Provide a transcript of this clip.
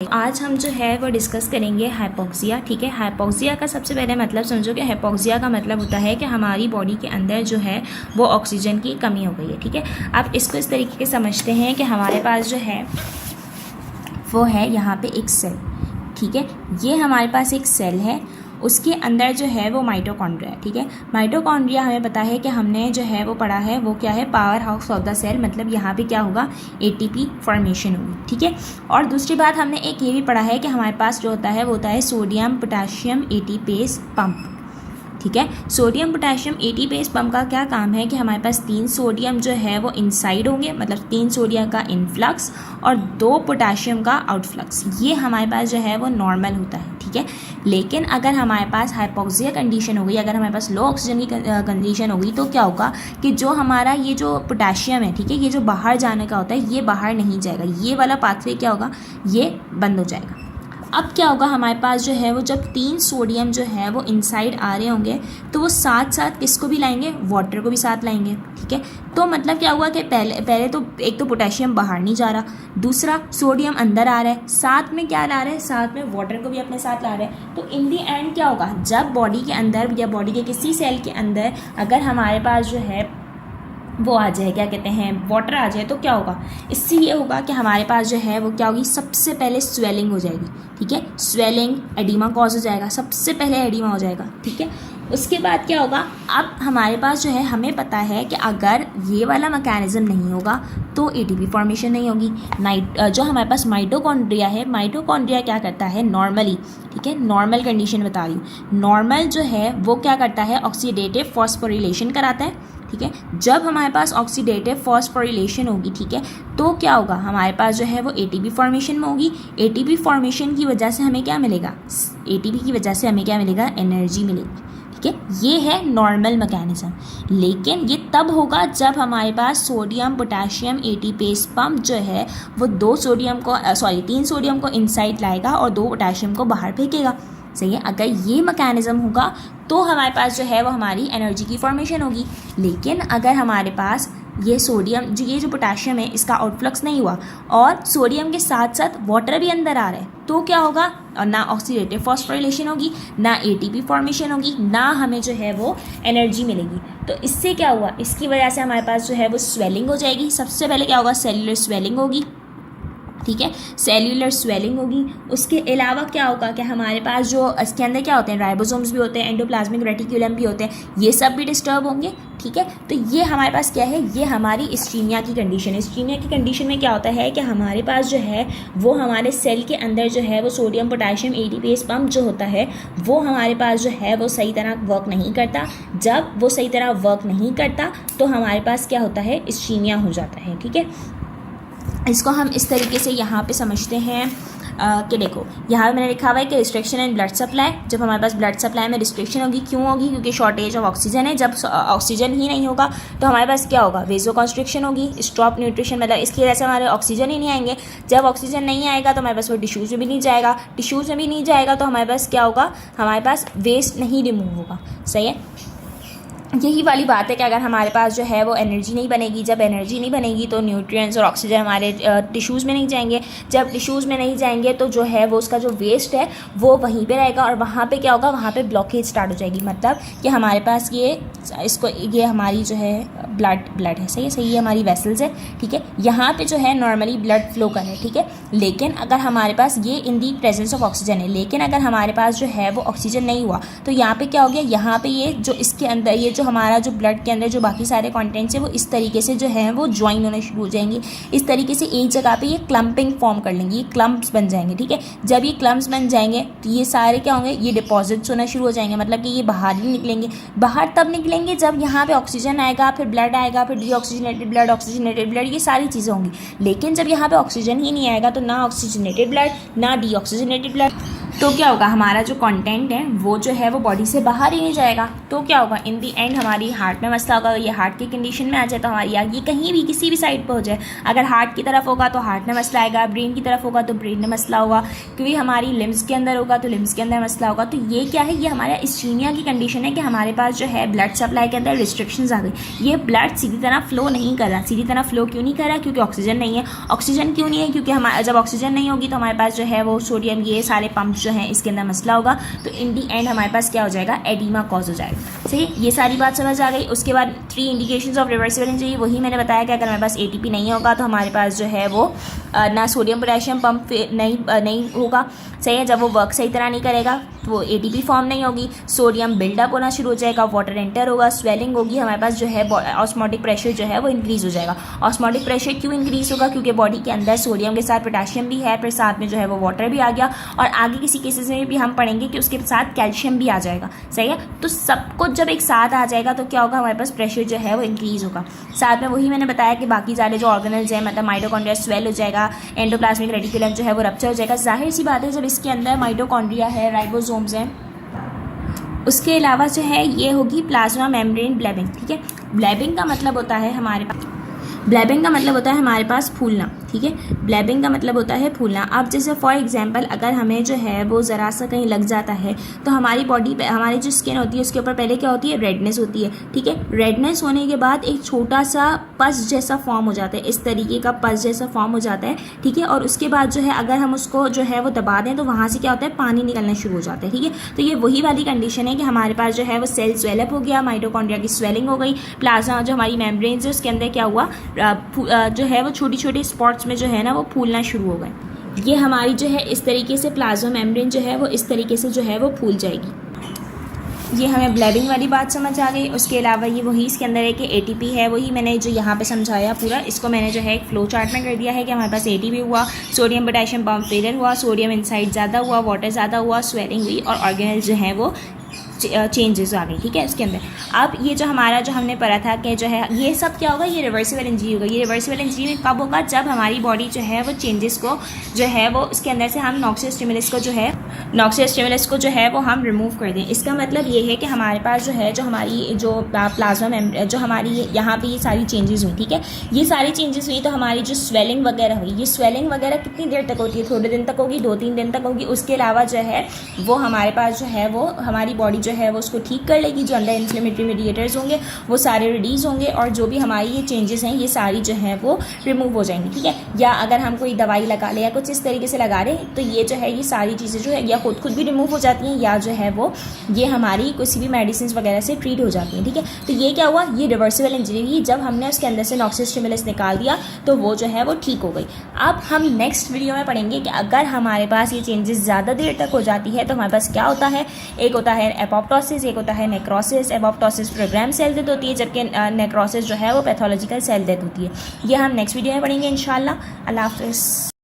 आज हम जो है वो डिस्कस करेंगे हाइपोक्सिया। ठीक है, हाइपोक्सिया का सबसे पहले मतलब समझो कि हाइपोक्सिया का मतलब होता है कि हमारी बॉडी के अंदर जो है वो ऑक्सीजन की कमी हो गई है। ठीक है, आप इसको इस तरीके से समझते हैं कि हमारे पास जो है वो है यहाँ पे एक सेल। ठीक है, ये हमारे पास एक सेल है, उसके अंदर जो है वो माइटोकॉन्ड्रिया है। ठीक है, माइटोकॉन्ड्रिया हमें पता है कि हमने जो है वो पढ़ा है वो क्या है, power house of the cell. मतलब यहाँ पे क्या होगा, एटीपी फॉर्मेशन होगी। ठीक है, और दूसरी बात हमने एक ये भी पढ़ा है कि हमारे पास जो होता है वो होता है सोडियम पोटाशियम एटीपेस पंप। ठीक है, सोडियम पोटेशियम एटीपेस पंप का क्या काम है कि हमारे पास 3 सोडियम जो है वो इनसाइड होंगे, मतलब 3 सोडियम का इनफ्लक्स और 2 पोटेशियम का आउटफ्लक्स। ये हमारे पास जो है वो नॉर्मल होता है। ठीक है, लेकिन अगर हमारे पास हाइपोक्सिया कंडीशन हो गई, अगर हमारे पास लो ऑक्सीजन की कंडीशन हो गई, तो क्या होगा कि जो हमारा ये जो पोटेशियम है, ठीक है, ये जो बाहर जाने का होता है ये बाहर नहीं जाएगा, ये वाला पाथवे क्या होगा, ये बंद हो जाएगा। अब क्या होगा, हमारे पास जो है वो जब 3 सोडियम जो है वो इनसाइड आ रहे होंगे तो वो साथ साथ किसको भी लाएंगे, वाटर को भी साथ लाएंगे। ठीक है, तो मतलब क्या हुआ कि पहले तो एक तो पोटेशियम बाहर नहीं जा रहा, दूसरा सोडियम अंदर आ रहा है, साथ में क्या ला रहे हैं, साथ में वाटर को भी अपने साथ ला रहे हैं। तो इन दी एंड क्या होगा, जब बॉडी के अंदर या बॉडी के किसी सेल के अंदर अगर हमारे पास जो है वो आ जाए, क्या कहते हैं, वाटर आ जाए, तो क्या होगा, इससे ये होगा कि हमारे पास जो है वो क्या होगी, सबसे पहले स्वेलिंग हो जाएगी। ठीक है, स्वेलिंग एडिमा कॉज हो जाएगा, सबसे पहले एडिमा हो जाएगा। ठीक है, उसके बाद क्या होगा, अब हमारे पास जो है हमें पता है कि अगर ये वाला मैकेनिज्म नहीं होगा तो एटीपी फॉर्मेशन नहीं होगी। जो हमारे पास माइटोकॉन्ड्रिया है, माइटोकॉन्ड्रिया क्या करता है नॉर्मली, ठीक है, नॉर्मल कंडीशन बता रही हूँ, नॉर्मल जो है वो क्या करता है, ऑक्सीडेटिव फॉस्फोरिलेशन कराता है। ठीक है, जब हमारे पास ऑक्सीडेटिव फॉस्फोरिलेशन होगी, ठीक है, तो क्या होगा, हमारे पास जो है वो एटीपी फॉर्मेशन में होगी। एटीपी फॉर्मेशन की वजह से हमें क्या मिलेगा, एटीपी की वजह से हमें क्या मिलेगा, एनर्जी मिलेगी। ठीक है, ये है नॉर्मल मैकेनिज्म। लेकिन ये तब होगा जब हमारे पास सोडियम पोटेशियम एटीपेस पंप जो है वो 3 सोडियम को इनसाइड लाएगा और 2 पोटेशियम को बाहर फेंकेगा। सही है, अगर ये मैकेनिज्म होगा तो हमारे पास जो है वो हमारी एनर्जी की फॉर्मेशन होगी। लेकिन अगर हमारे पास ये जो पोटेशियम है इसका आउटफ्लक्स नहीं हुआ और सोडियम के साथ साथ वाटर भी अंदर आ रहा है, तो क्या होगा, ना ऑक्सीडेटिव फॉस्फोरिलेशन होगी, ना एटीपी फॉर्मेशन होगी, ना हमें जो है वो एनर्जी मिलेगी। तो इससे क्या हुआ, इसकी वजह से हमारे पास जो है वो स्वेलिंग हो जाएगी। सबसे पहले क्या होगा, सेल्युलर स्वेलिंग होगी। ठीक है, सेल्यूलर स्वेलिंग होगी। उसके अलावा क्या होगा कि हमारे पास जो इसके अंदर क्या होते हैं, राइबोसोम्स भी होते हैं, एंडोप्लाज्मिक रेटिकुलम भी होते हैं, ये सब भी डिस्टर्ब होंगे। ठीक है, तो ये हमारे पास क्या है, ये हमारी इस्कीमिया की कंडीशन है। इस्कीमिया की कंडीशन में क्या होता है कि हमारे पास जो है वो हमारे सेल के अंदर जो है वो सोडियम पोटेशियम एटीपेस पंप जो होता है वो हमारे पास जो है वो सही तरह वर्क नहीं करता। जब वो सही तरह वर्क नहीं करता तो हमारे पास क्या होता है, इस्कीमिया हो जाता है। ठीक है, इसको हम इस तरीके से यहाँ पे समझते हैं कि देखो यहाँ मैंने लिखा हुआ है कि रिस्ट्रिक्शन इन ब्लड सप्लाई। जब हमारे पास ब्लड सप्लाई में रिस्ट्रिक्शन होगी, क्यों होगी, क्योंकि शॉर्टेज ऑफ ऑक्सीजन है। जब ऑक्सीजन ही नहीं होगा तो हमारे पास क्या होगा, वेजो कॉन्स्ट्रिक्शन होगी, स्टॉप न्यूट्रिशन, मतलब इसकी वजह से हमारे ऑक्सीजन ही नहीं आएंगे। जब ऑक्सीजन नहीं आएगा तो हमारे पास वो टिश्यूज़ में भी नहीं जाएगा, टिश्यूज़ में भी नहीं जाएगा तो हमारे पास क्या होगा, हमारे पास वेस्ट नहीं रिमूव होगा। सही है, यही वाली बात है कि अगर हमारे पास जो है वो एनर्जी नहीं बनेगी, जब एनर्जी नहीं बनेगी तो न्यूट्रिएंट्स और ऑक्सीजन हमारे टिश्यूज़ में नहीं जाएंगे। जब टिश्यूज़ में नहीं जाएंगे तो जो है वो उसका जो वेस्ट है वो वहीं पे रहेगा और वहाँ पे क्या होगा, वहाँ पे ब्लॉकेज स्टार्ट हो जाएगी। मतलब कि हमारे पास ये हमारी जो है ब्लड है, सही है, हमारी वेसल्स है। ठीक है, यहाँ पे जो है नॉर्मली ब्लड फ्लो कर है। ठीक है, लेकिन अगर हमारे पास ये इन दी प्रेजेंस ऑफ ऑक्सीजन है, लेकिन अगर हमारे पास जो है वो ऑक्सीजन नहीं हुआ तो यहाँ पे क्या हो गया, यहाँ पे ये जो इसके अंदर ये जो हमारा जो ब्लड के अंदर जो बाकी सारे कंटेंट्स है वो इस तरीके से जो है वो ज्वाइन होने शुरू हो जाएंगे। इस तरीके से एक जगह पे ये क्लम्पिंग फॉर्म कर लेंगी, ये क्लम्प्स बन जाएंगे। ठीक है, जब ये क्लम्प्स बन जाएंगे तो ये सारे क्या होंगे, ये डिपॉजिट्स होना शुरू हो जाएंगे। मतलब कि ये बाहर ही निकलेंगे। बाहर तब निकलेंगे जब यहाँ पे ऑक्सीजन आएगा, फिर ब्लड आएगा, फिर डीऑक्सीजनेटेड ब्लड, ऑक्सीजनेटेड ब्लड, ये सारी चीज़ें होंगी। लेकिन जब यहाँ पे ऑक्सीजन ही नहीं आएगा तो ना ऑक्सीजनेटेड ब्लड, ना डीऑक्सीजनेटेड ब्लड, तो क्या होगा, हमारा जो कंटेंट है वो जो है वो बॉडी से बाहर ही नहीं जाएगा। तो क्या होगा, इन दी एंड हमारी हार्ट में मसला होगा। ये हार्ट की कंडीशन में आ जाए तो हमारी ये कहीं भी किसी भी साइड पर हो जाए, अगर हार्ट की तरफ होगा तो हार्ट में मसला आएगा, ब्रेन की तरफ होगा तो ब्रेन में मसला होगा, क्योंकि हमारी लिम्स के अंदर होगा तो लिम्स के अंदर मसला होगा। तो ये क्या है, ये हमारा इस्कीमिया की कंडीशन है कि हमारे पास जो है ब्लड सप्लाई के अंदर रिस्ट्रिक्शंस आ गई। ये ब्लड सीधी तरह फ्लो नहीं कर रहा। सीधी तरह फ्लो क्यों नहीं कर रहा, क्योंकि ऑक्सीजन नहीं है। ऑक्सीजन क्यों नहीं है, क्योंकि हमारा जब ऑक्सीजन नहीं होगी तो हमारे पास जो है वो सोडियम, ये सारे पंप जो हैं इसके अंदर मसला होगा। तो इन दी एंड हमारे पास क्या हो जाएगा, एडिमा कॉज हो जाएगा। सही, ये सारी बात समझ आ गई। उसके बाद 3 इंडिकेशंस ऑफ रिवर्सिबल इंजरी, वही मैंने बताया कि अगर हमारे पास एटीपी नहीं होगा तो हमारे पास जो है वो ना सोडियम पोटेशियम पंप नहीं होगा। सही है, जब वो वर्क सही तरह नहीं करेगा तो वो एटीपी फॉर्म नहीं होगी, सोडियम बिल्डअप होना शुरू हो जाएगा, वाटर एंटर होगा, स्वेलिंग होगी, हमारे पास जो है ऑस्मोटिक प्रेशर जो है वो इंक्रीज़ हो जाएगा। ऑस्मोटिक प्रेशर क्यों इंक्रीज़ होगा, क्योंकि बॉडी के अंदर सोडियम के साथ पोटेशियम भी है, फिर साथ में जो है वो वाटर भी आ गया, और आगे किसी केसेस में भी हम पढ़ेंगे कि उसके साथ कैल्शियम भी आ जाएगा। सही है, तो सब कुछ जब एक साथ आ जाएगा तो क्या होगा, हमारे पास प्रेशर जो है वो इंक्रीज़ होगा। साथ में वही मैंने बताया कि बाकी सारे जो ऑर्गेनल्स हैं, मतलब माइटोकॉन्ड्रिया स्वेल हो जाएगा, एंडोप्लाज्मिक रेटिकुलम जो है वो रप्चर हो जाएगा। जाहिर सी बात है, जब इसके अंदर माइटोकॉन्ड्रिया है, राइबोसोम्स हैं, उसके अलावा जो है ये होगी प्लाज्मा मेम्ब्रेन ब्लेबिंग। ठीक है, ब्लेबिंग का मतलब होता है हमारे पास फूलना। ठीक है, ब्लेबिंग का मतलब होता है फूलना। अब जैसे फॉर एग्जांपल अगर हमें जो है वो ज़रा सा कहीं लग जाता है तो हमारी बॉडी पे, हमारी जो स्किन होती है उसके ऊपर पहले क्या होती है, रेडनेस होती है। ठीक है, रेडनेस होने के बाद एक छोटा सा पस जैसा फॉर्म हो जाता है, इस तरीके का पस जैसा फॉर्म हो जाता है। ठीक है, और उसके बाद जो है अगर हम उसको जो है वो दबा दें तो वहाँ से क्या होता है, पानी निकलना शुरू हो जाता है। ठीक है, तो ये वही वाली कंडीशन है कि हमारे पास जो है वो सेल स्वेलअप हो गया, माइटोकॉन्ड्रिया की स्वेलिंग हो गई, प्लाज्मा जो हमारी मेम्ब्रेन्स है उसके अंदर क्या हुआ, जो है वो छोटी छोटी स्पॉट्स में जो है ना वो फूलना शुरू हो गए। ये हमारी जो है इस तरीके से प्लाज्मा मेम्ब्रेन जो है वो इस तरीके से जो है वो फूल जाएगी। ये हमें ब्लेबिंग वाली बात समझ आ गई। उसके अलावा ये वही इसके अंदर है कि एटीपी है, वही मैंने जो यहाँ पे समझाया पूरा, इसको मैंने जो है एक फ्लो चार्ट में कर दिया है कि हमारे पास एटीपी हुआ, सोडियम पोटेशियम पंप फेलियर हुआ, सोडियम इनसाइड ज़्यादा हुआ, वाटर ज़्यादा हुआ, स्वेलिंग हुई, और ऑर्गेनल्स जो है वो चेंजेस आ गई। ठीक है, इसके अंदर अब ये जो हमारा जो हमने पढ़ा था कि जो है ये सब क्या होगा, ये रिवर्सिबल इंजरी होगा। ये रिवर्सिबल इंजरी में कब होगा, जब हमारी बॉडी जो है वो चेंजेस को जो है वो इसके अंदर से हम नॉक्सियस स्टिमुलस को जो है वो हम रिमूव कर दें। इसका मतलब ये है कि हमारे पास जो है, जो हमारी जो प्लाज्मा जो हमारी यहाँ पे ये सारी चेंजेस हुई। ठीक है, ये सारी चेंजेस हुई तो हमारी जो स्वेलिंग वगैरह हुई, ये स्वेलिंग वगैरह कितनी देर तक होती है, थोड़े दिन तक होगी, 2-3 दिन तक होगी। उसके अलावा जो है वो हमारे पास जो है वो हमारी बॉडी जो है वो उसको ठीक कर लेगी, जो अंदर इन्फ्लेमेटरी मीडिएटर्स होंगे वो सारे रिलीज होंगे, और जो भी हमारी ये चेंजेस हैं ये सारी जो है वो रिमूव हो जाएंगी। ठीक है, या अगर हम कोई दवाई लगा ले या कुछ इस तरीके से लगा रहे तो ये जो है ये सारी चीज़ें जो है या खुद भी रिमूव हो जाती हैं, या जो है वो ये हमारी किसी भी मेडिसिन वगैरह से ट्रीट हो जाती हैं। ठीक है, तो ये क्या हुआ, ये रिवर्सिबल इंजरी हुई। जब हमने उसके अंदर से नॉक्सियस स्टिमुलस निकाल दिया तो वो जो है वो ठीक हो गई। अब हम नेक्स्ट वीडियो में पढ़ेंगे कि अगर हमारे पास ये चेंजेस ज़्यादा देर तक हो जाती है तो हमारे पास क्या होता है। एक होता है एपोप्टोसिस, एक होता है necrosis. Apoptosis program cell death होती है, जबकि नेक्रोसिस जो है वो पैथोलॉजिकल सेल डेथ होती है। ये हम नेक्स्ट वीडियो में पढ़ेंगे इंशाल्लाह। अल्लाह हाफ़िज़।